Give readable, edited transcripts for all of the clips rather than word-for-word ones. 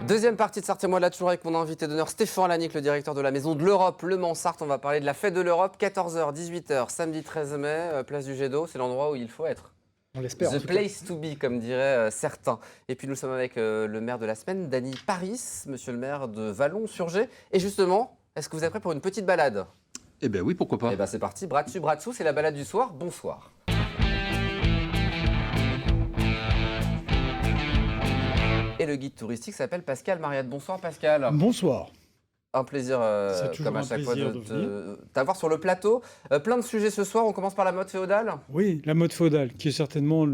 Deuxième partie de Sortez-moi de là, toujours avec mon invité d'honneur Stéphane Lanique, le directeur de la Maison de l'Europe, Le Mans-Sarthe. On va parler de la fête de l'Europe, 14h, 18h, samedi 13 mai, place du Jet d'eau. C'est l'endroit où il faut être. On l'espère. The place to be, comme diraient certains. Et puis nous sommes avec le maire de la semaine, Dany Paris, monsieur le maire de Vallon-sur-Gé. Et justement, est-ce que vous êtes prêt pour une petite balade? Eh bien oui, pourquoi pas. Eh bien c'est parti, bras dessus, bras dessous, c'est la balade du soir. Bonsoir. Et le guide touristique s'appelle Pascal Mariette. Bonsoir Pascal. Bonsoir. Un plaisir, comme à chaque fois, de t'avoir sur le plateau. Plein de sujets ce soir. On commence par la mode féodale. Oui, la mode féodale, qui est certainement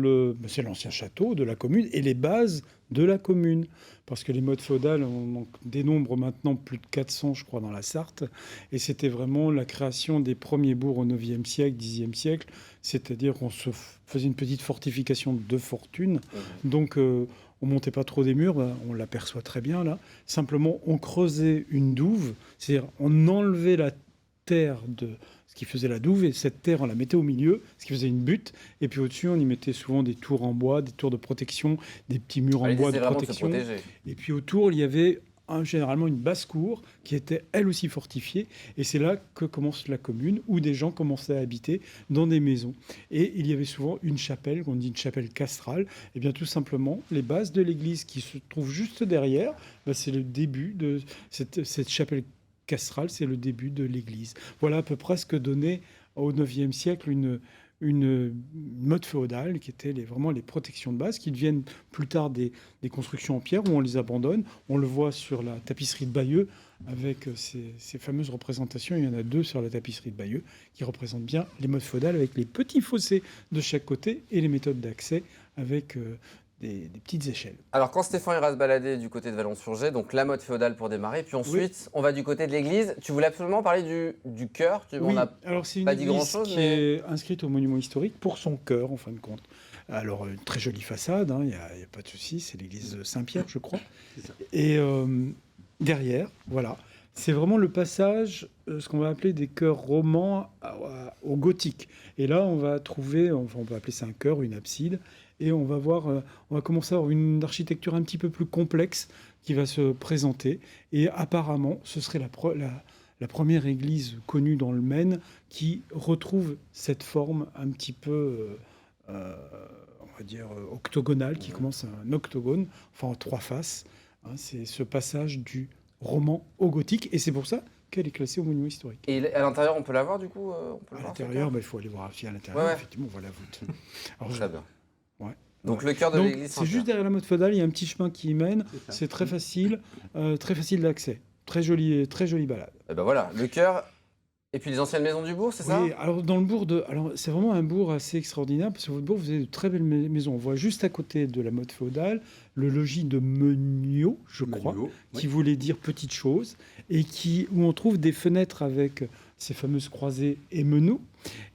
c'est l'ancien château de la commune et les bases de la commune. Parce que les modes féodales, on dénombre maintenant plus de 400, je crois, dans la Sarthe. Et c'était vraiment la création des premiers bourgs au 9e siècle, 10e siècle. C'est-à-dire qu'on se faisait une petite fortification de fortune. Donc, on montait pas trop des murs, on l'aperçoit très bien là. Simplement, on creusait une douve, c'est-à-dire on enlevait la terre de ce qui faisait la douve, et cette terre, on la mettait au milieu, ce qui faisait une butte. Et puis au-dessus, on y mettait souvent des tours en bois, des tours de protection, des petits murs en bois de protection. Et puis autour, il y avait généralement une basse-cour qui était elle aussi fortifiée, et c'est là que commence la commune, où des gens commençaient à habiter dans des maisons. Et il y avait souvent une chapelle, qu'on dit une chapelle castrale, et bien tout simplement, les bases de l'église qui se trouvent juste derrière, c'est le début de cette chapelle castrale, c'est le début de l'église. Voilà à peu près ce que donnait au IXe siècle une mode féodale qui était vraiment les protections de base, qui deviennent plus tard des constructions en pierre où on les abandonne. On le voit sur la tapisserie de Bayeux avec ces fameuses représentations. Il y en a deux sur la tapisserie de Bayeux qui représentent bien les modes féodales avec les petits fossés de chaque côté et les méthodes d'accès avec des petites échelles. Alors quand Stéphane ira se balader du côté de Vallon-sur-Gé, donc la mode féodale pour démarrer, puis ensuite on va du côté de l'église. Tu voulais absolument parler du chœur. Oui, alors c'est une église qui est inscrite au monument historique pour son chœur en fin de compte. Alors une très jolie façade, il n'y a pas de souci, c'est l'église Saint-Pierre je crois. Et derrière, voilà, c'est vraiment le passage, ce qu'on va appeler des chœurs romans au gothique. Et là on va trouver, on peut appeler ça un chœur, une abside. Et on va commencer à avoir une architecture un petit peu plus complexe qui va se présenter. Et apparemment, ce serait la première église connue dans le Maine qui retrouve cette forme un petit peu, on va dire, octogonale, qui commence à un octogone, enfin en trois faces. C'est ce passage du roman au gothique. Et c'est pour ça qu'elle est classée au monument historique. Et à l'intérieur, on peut la voir du coup à l'intérieur, il faut aller voir à l'intérieur. Ouais. Effectivement, on voit la voûte. Alors, très bien. Ouais. Donc le cœur de l'église. C'est juste derrière la mode féodale, il y a un petit chemin qui y mène. C'est très facile d'accès. Très jolie balade. Et ben voilà, le cœur. Et puis les anciennes maisons du bourg, c'est ça? Oui, alors dans le bourg c'est vraiment un bourg assez extraordinaire parce que votre bourg, vous avez de très belles maisons. On voit juste à côté de la mode féodale le logis de Meuniot, je crois, qui voulait dire petite chose, et où on trouve des fenêtres avec ces fameuses croisées et meneaux.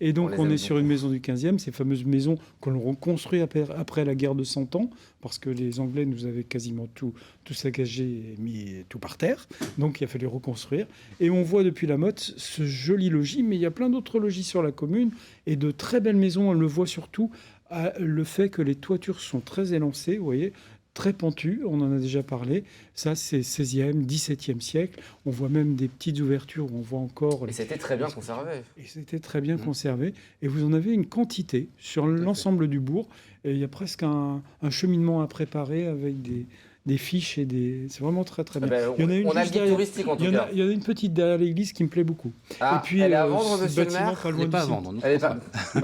Et donc on est sur une maison du 15e, ces fameuses maisons qu'on reconstruit après la guerre de 100 ans, parce que les Anglais nous avaient quasiment tout saccagé et mis tout par terre. Donc il a fallu reconstruire. Et on voit depuis la Motte ce joli logis, mais il y a plein d'autres logis sur la commune, et de très belles maisons. On le voit surtout à le fait que les toitures sont très élancées, vous voyez, très pentues, on en a déjà parlé. Ça, c'est 16e, 17e siècle. On voit même des petites ouvertures où on voit encore... Et c'était très bien conservé. Et c'était très bien conservé. Et vous en avez une quantité sur l'ensemble du bourg. Et il y a presque un cheminement à préparer avec des fiches et c'est vraiment très très bien. Il y en a une on a le guide touristique en tout cas. Il y en a une petite derrière l'église qui me plaît beaucoup. Ah, et puis, elle est à vendre, monsieur le maire? Elle n'est pas à vendre. Non,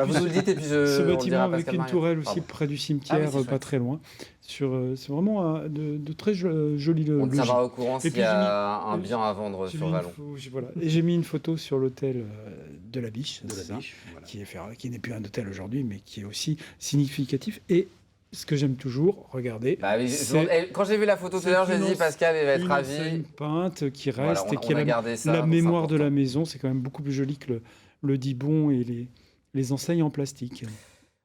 vous nous le dites et puis ce bâtiment avec une tourelle aussi près du cimetière, pas très loin. C'est vraiment de très jolis logis. On te tiendra au courant s'il y a un bien à vendre sur Vallon. Voilà. Et j'ai mis une photo sur l'hôtel de la Biche, qui n'est plus un hôtel aujourd'hui, mais qui est aussi significatif. Et ce que j'aime toujours, regardez. Quand j'ai vu la photo tout à l'heure, j'ai dit Pascal, il va être ravi. C'est une peinte qui reste et qui a la mémoire de la maison. C'est quand même beaucoup plus joli que le dibon et les enseignes en plastique.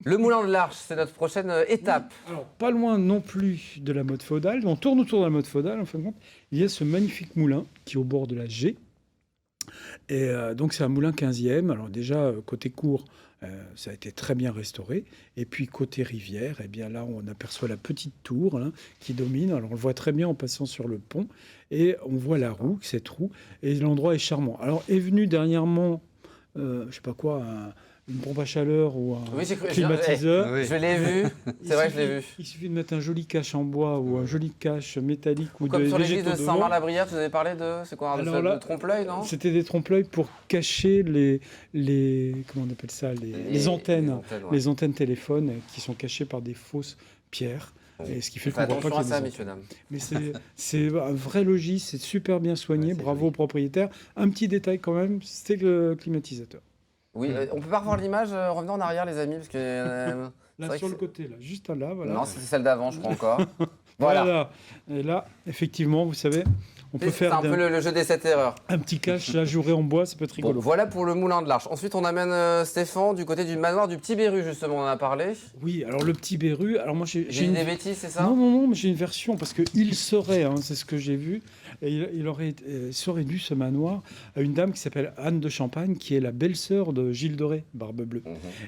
Le Moulin de l'Arche, c'est notre prochaine étape. Alors, pas loin non plus de la mode féodale. On tourne autour de la mode féodale, en fin de compte. Il y a ce magnifique moulin qui est au bord de la Gé. Et donc, c'est un moulin 15e. Alors déjà, côté court, Ça a été très bien restauré. Et puis côté rivière, eh bien là, on aperçoit la petite tour hein, qui domine. Alors on le voit très bien en passant sur le pont. Et on voit la roue, cette roue. Et l'endroit est charmant. Alors est venu dernièrement, je sais pas quoi, une pompe à chaleur ou un climatiseur. Je l'ai vu, c'est vrai, je l'ai vu. Il suffit de mettre un joli cache en bois ou un joli cache métallique ou comme de sur l'église végétaux de devant. Saint-Marc-la-Brière, tu avais parlé de, c'est quoi, de trompe-l'œil, non? C'était des trompe-l'œil pour cacher les comment on appelle ça, les antennes, les antennes téléphones qui sont cachées par des fausses pierres. Et ce qui fait qu'on voit pas qu'il y a des messieurs, dames. Mais c'est un vrai logis, c'est super bien soigné, bravo au propriétaire. Un petit détail quand même, c'était le climatisateur. Oui, on peut pas revoir l'image, revenons en arrière les amis, parce que... là sur le côté, là, juste là, voilà. Non, c'est celle d'avant, je crois encore. Voilà. Et là, effectivement, vous savez, on peut faire un peu le jeu des 7 erreurs. Un petit cache ajouré en bois, ça peut être rigolo. Bon, voilà pour le moulin de l'Arche. Ensuite, on amène Stéphane du côté du manoir du Petit Berru, justement, on en a parlé. Oui, alors le Petit Berru, alors moi j'ai dit des bêtises, c'est ça? Non, mais j'ai une version, parce qu'il serait, hein, c'est ce que j'ai vu, et il serait dû ce manoir à une dame qui s'appelle Anne de Champagne, qui est la belle-sœur de Gilles de Rais, Barbe Bleue.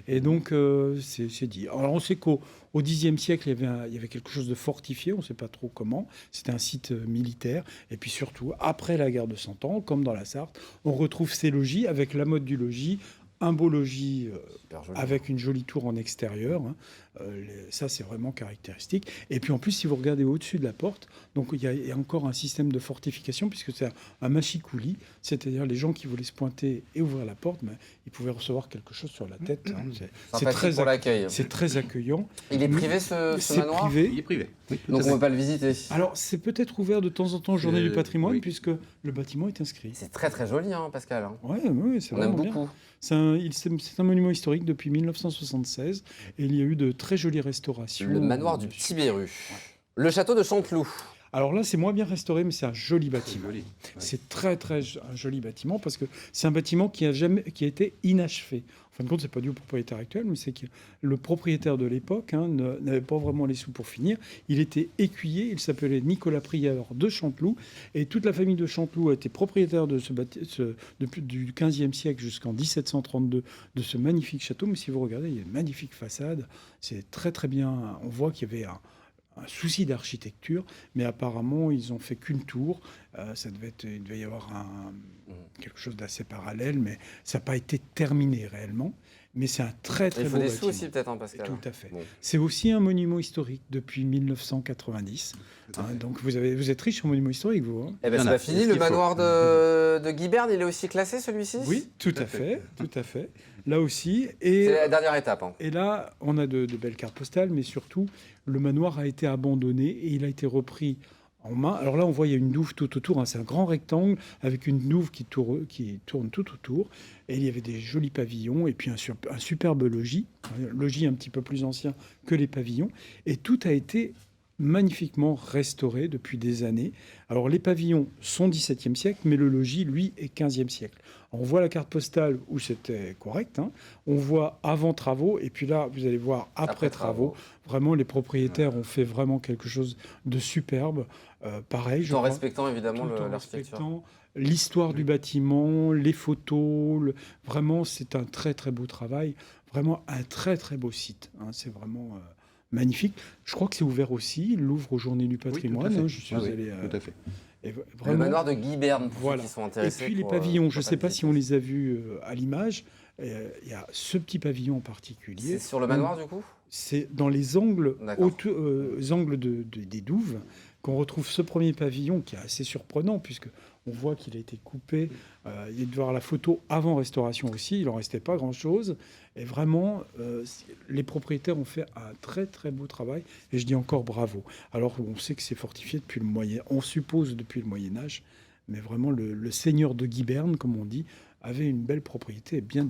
Et donc, c'est dit. Alors on sait qu'au Xe siècle, il y avait quelque chose de fortifié, on ne sait pas trop comment. C'était un site militaire. Et puis surtout, après la guerre de 100 ans, comme dans la Sarthe, on retrouve ces logis avec la mode du logis, un beau logis avec une jolie tour en extérieur. Hein. Ça, c'est vraiment caractéristique. Et puis en plus, si vous regardez au-dessus de la porte, donc il y a encore un système de fortification, puisque c'est un mâchicoulis, c'est-à-dire les gens qui voulaient se pointer et ouvrir la porte, mais ils pouvaient recevoir quelque chose sur la tête. Hein. C'est très pour l'accueil. C'est très accueillant. Il est privé ce manoir? Privé. Il est privé. Oui, donc on ne peut pas le visiter. Alors c'est peut-être ouvert de temps en temps aux Journées du patrimoine, puisque le bâtiment est inscrit. C'est très très joli, hein, Pascal. Oui, c'est on aime beaucoup. C'est un monument historique depuis 1976 et il y a eu de très jolies restaurations. Le manoir du Petit Berru. Ouais. Le château de Chanteloup. Alors là, c'est moins bien restauré, mais c'est un joli bâtiment. Joli. Ouais. C'est très un joli bâtiment parce que c'est un bâtiment qui a été inachevé. En fin de compte, c'est pas dû au propriétaire actuel, mais c'est que le propriétaire de l'époque n'avait pas vraiment les sous pour finir. Il était écuyer, il s'appelait Nicolas Prieur de Chanteloup, et toute la famille de Chanteloup a été propriétaire de depuis du XVe siècle jusqu'en 1732 de ce magnifique château. Mais si vous regardez, il y a une magnifique façade. C'est très très bien. On voit qu'il y avait un souci d'architecture, mais apparemment, ils ont fait qu'une tour. Il devait y avoir quelque chose d'assez parallèle, mais ça n'a pas été terminé réellement. Mais c'est un très très beau bâtiment. Il faut des sous aussi peut-être, hein, Pascal. Tout à fait. Bon. C'est aussi un monument historique depuis 1990. Donc vous êtes riche en monuments historiques, vous. Hein. Eh ben, c'est pas fini. Le manoir de Guiberne, il est aussi classé, celui-ci? Oui, tout à fait. Là aussi. C'est la dernière étape. Hein. Et là, on a de belles cartes postales, mais surtout, le manoir a été abandonné et il a été repris en main. Alors là, on voit, il y a une douve tout autour. Hein. C'est un grand rectangle avec une douve qui tourne tout autour. Et il y avait des jolis pavillons et puis un superbe logis. Un logis un petit peu plus ancien que les pavillons. Et tout a été magnifiquement restauré depuis des années. Alors les pavillons sont 17e siècle, mais le logis, lui, est 15e siècle. On voit la carte postale où c'était correct. Hein. On voit avant travaux, et puis là, vous allez voir après travaux. Vraiment, les propriétaires ont fait vraiment quelque chose de superbe. Pareil, tout en respectant évidemment l'architecture. L'histoire du bâtiment, les photos. Vraiment, c'est un très très beau travail. Vraiment un très très beau site. Hein. C'est vraiment magnifique. Je crois que c'est ouvert aussi. Il l'ouvre aux Journées du patrimoine. Oui, je suis allé. Tout à fait. Et vraiment, le manoir de Guiberne, pour ceux qui sont intéressés. Et puis les pavillons, je ne sais pas si on les a vus à l'image. Il y a ce petit pavillon en particulier. C'est sur le manoir, du coup? C'est dans les angles, angles des douves qu'on retrouve ce premier pavillon qui est assez surprenant puisque on voit qu'il a été coupé. Il y a de voir la photo avant restauration aussi. Il n'en restait pas grand-chose. Et vraiment, les propriétaires ont fait un très très beau travail. Et je dis encore bravo. Alors on sait que c'est fortifié depuis le on suppose depuis le Moyen-Âge. Mais vraiment, le seigneur de Guiberne, comme on dit, avait une belle propriété bien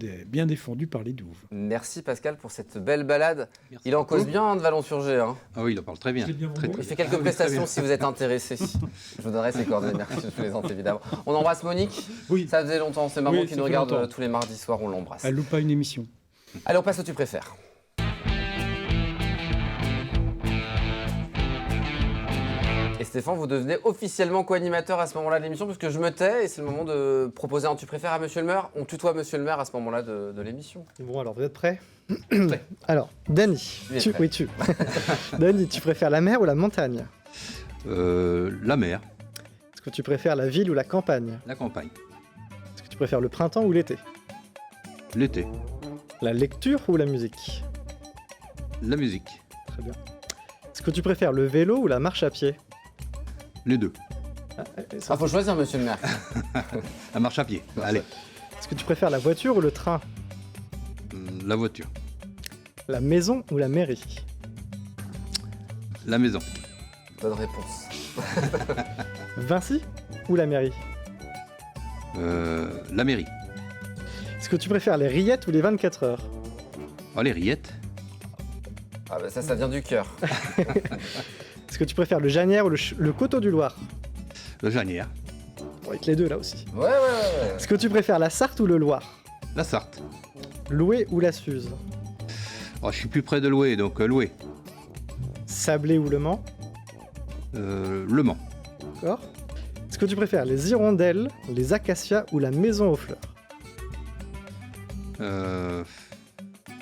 défendue par les douves. Merci Pascal pour cette belle balade. Merci. Il en cause bien de Vallon-sur-Gé. Hein. Ah oui, il en parle très bien. Il fait quelques prestations si vous êtes intéressé. Je vous donnerai ses coordonnées. Merci, je plaisante évidemment. On embrasse Monique. Oui. Ça faisait longtemps. C'est maman qui nous regarde tous les mardis soirs. On l'embrasse. Elle loupe pas une émission. Allez, on passe au Tu préfères. Et Stéphane, vous devenez officiellement co-animateur à ce moment-là de l'émission, puisque je me tais et c'est le moment de proposer un tu préfères à Monsieur le maire. On tutoie Monsieur le maire à ce moment-là de l'émission. Bon, alors vous êtes prêts? Prêt. Alors, Dany, Il est prêt. Dany, tu préfères la mer ou la montagne? La mer, Est-ce que tu préfères la ville ou la campagne? la campagne, Est-ce que tu préfères le printemps ou l'été? l'été, La lecture ou la musique? la musique, Très bien. Est-ce que tu préfères le vélo ou la marche à pied? les deux. Ah, faut choisir Monsieur le maire. La marche à pied, allez. Est-ce que tu préfères la voiture ou le train? La voiture, La maison ou la mairie? la maison, Bonne réponse. Vinci ou la mairie? la mairie. Est-ce que tu préfères les rillettes ou les 24 heures? Oh, les rillettes, Ah bah ça vient du cœur. Est-ce que tu préfères le Janière ou le Coteau du Loir? le Janière, On va être les deux là aussi. Ouais. Est-ce que tu préfères la Sarthe ou le Loir? la Sarthe. Loué ou la Suze? Oh, je suis plus près de Loué, donc Loué. Sablé ou le Mans? Le Mans, D'accord. Est-ce que tu préfères les hirondelles, les acacias ou la maison aux fleurs?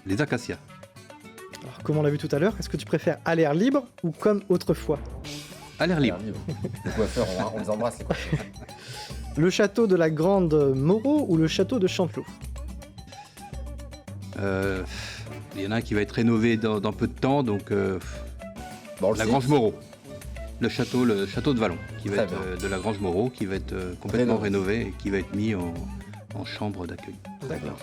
les acacias, Alors, comme on l'a vu tout à l'heure, est-ce que tu préfères à l'air libre ou comme autrefois? à l'air libre. Les coiffeurs, on les embrasse les coiffeurs. Le château de la Grande Moreau ou le château de Chanteloup? Il y en a un qui va être rénové dans peu de temps, donc Bon, la Grange Moreau. Le château de Vallon, qui va Très être bien. de la Grange Moreau, qui va être complètement rénové et qui va être mis en chambre d'accueil. D'accord.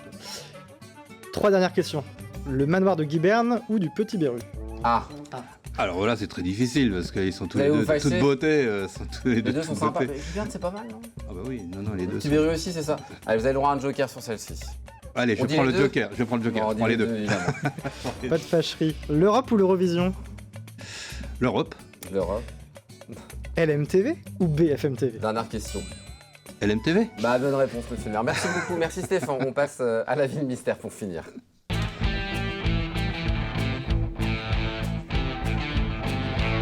3 dernières questions. Le manoir de Guiberne ou du Petit Berru? Ah, Alors là, c'est très difficile parce qu'ils sont tous Vous les allez deux vous de toute fâcher beauté. Sont tous les deux de sont toute sympas. beauté. Mais Guyane, c'est pas mal, non? Ah bah oui, non, les deux. Petit sont- Berru aussi, c'est ça. Allez, vous avez le droit à un joker sur celle-ci. Allez, je On dit prends les le deux joker. Je prends le joker. Non, on Je dit prends les deux. évidemment. Pas de fâcherie. L'Europe ou l'Eurovision? L'Europe, L'Europe. LMTV ou BFM TV? Dernière question. LMTV. Bah, bonne réponse, monsieur le maire. Merci beaucoup. Merci Stéphane. On passe à la ville mystère pour finir.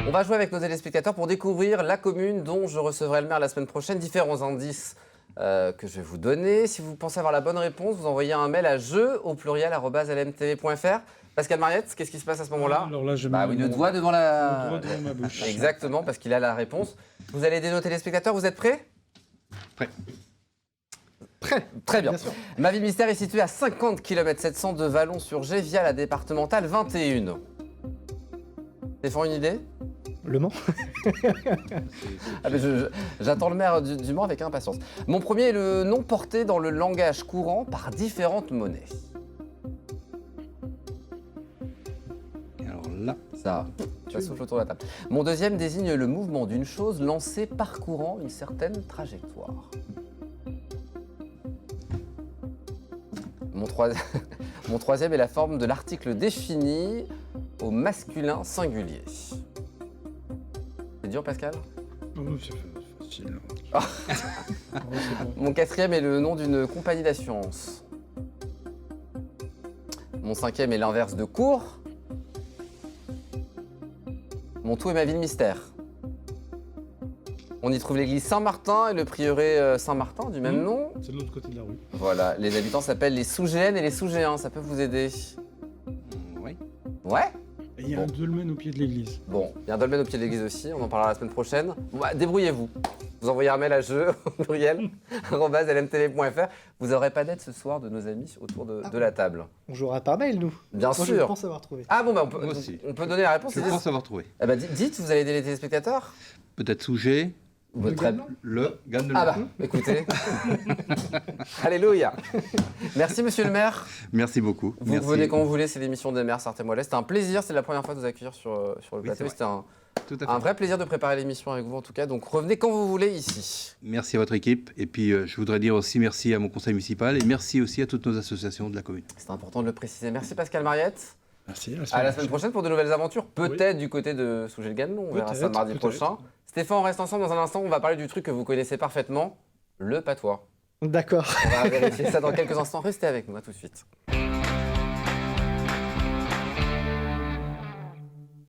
On va jouer avec nos téléspectateurs pour découvrir la commune dont je recevrai le maire la semaine prochaine. Différents indices que je vais vous donner. Si vous pensez avoir la bonne réponse, vous envoyez un mail à jeu@lmtv.fr. Pascal Mariette, qu'est-ce qui se passe à ce moment-là? Alors là, je Bah mets oui, le mon doigt devant la... doigt devant ma bouche. Exactement, parce qu'il a la réponse. Vous allez aider nos téléspectateurs, vous êtes prêts? Prêt. Prêt. Très bien. Bien sûr. Ma ville mystère est située à 50 km 700 de Vallon-sur-Gé via la départementale 21. Stéphane, une idée? Le Mans? Ah, mais j'attends le maire du Mans avec impatience. Mon premier est le nom porté dans le langage courant par différentes monnaies. Alors là, Ça souffle autour de la table. Mon deuxième désigne le mouvement d'une chose lancée parcourant une certaine trajectoire. Mon troisième est la forme de l'article défini au masculin singulier. C'est dur, Pascal? Oh, c'est facile. Ah. Oh, c'est bon. Mon quatrième est le nom d'une compagnie d'assurance. Mon cinquième est l'inverse de cours. Mon tout est ma ville mystère. On y trouve l'église Saint-Martin et le prieuré Saint-Martin du même nom. C'est de l'autre côté de la rue. Voilà, les habitants s'appellent les Sougéennes et les Sougéens, ça peut vous aider. oui. Ouais? Et il y a un dolmen au pied de l'église. Bon, il y a un dolmen au pied de l'église aussi, on en parlera la semaine prochaine. Bon, bah, débrouillez-vous. Vous envoyez un mail à jeu, au pluriel, @lmtv.fr. Vous n'aurez pas d'aide ce soir de nos amis autour de la table. On jouera par mail, nous. Bien Moi, je sûr. pense avoir trouvé. Ah bon, bah, Moi aussi. on peut donner la réponse. Je pense avoir trouvé. Eh bah, dites, vous allez aider les téléspectateurs? Peut-être Souget, Très- le Gann de Ah bah, écoutez. Alléluia. Merci, monsieur le maire. Merci beaucoup. Vous Merci. revenez quand vous voulez, c'est l'émission des maires, Sarthe-et-Moi. C'était un plaisir, c'est la première fois de vous accueillir sur le Oui, plateau. c'est vrai. C'était un Tout à fait. vrai plaisir de préparer l'émission avec vous en tout cas. Donc revenez quand vous voulez ici. Merci à votre équipe. Et puis, je voudrais dire aussi merci à mon conseil municipal et merci aussi à toutes nos associations de la commune. C'est important de le préciser. Merci Pascal Mariette. Merci. À la semaine prochaine pour de nouvelles aventures. Peut-être du côté de Sougé-le-Ganenon. On verra ça mardi peut-être. prochain. Stéphane, on reste ensemble dans un instant. On va parler du truc que vous connaissez parfaitement, le patois. D'accord. On va vérifier ça dans quelques instants. Restez avec nous, à tout de suite.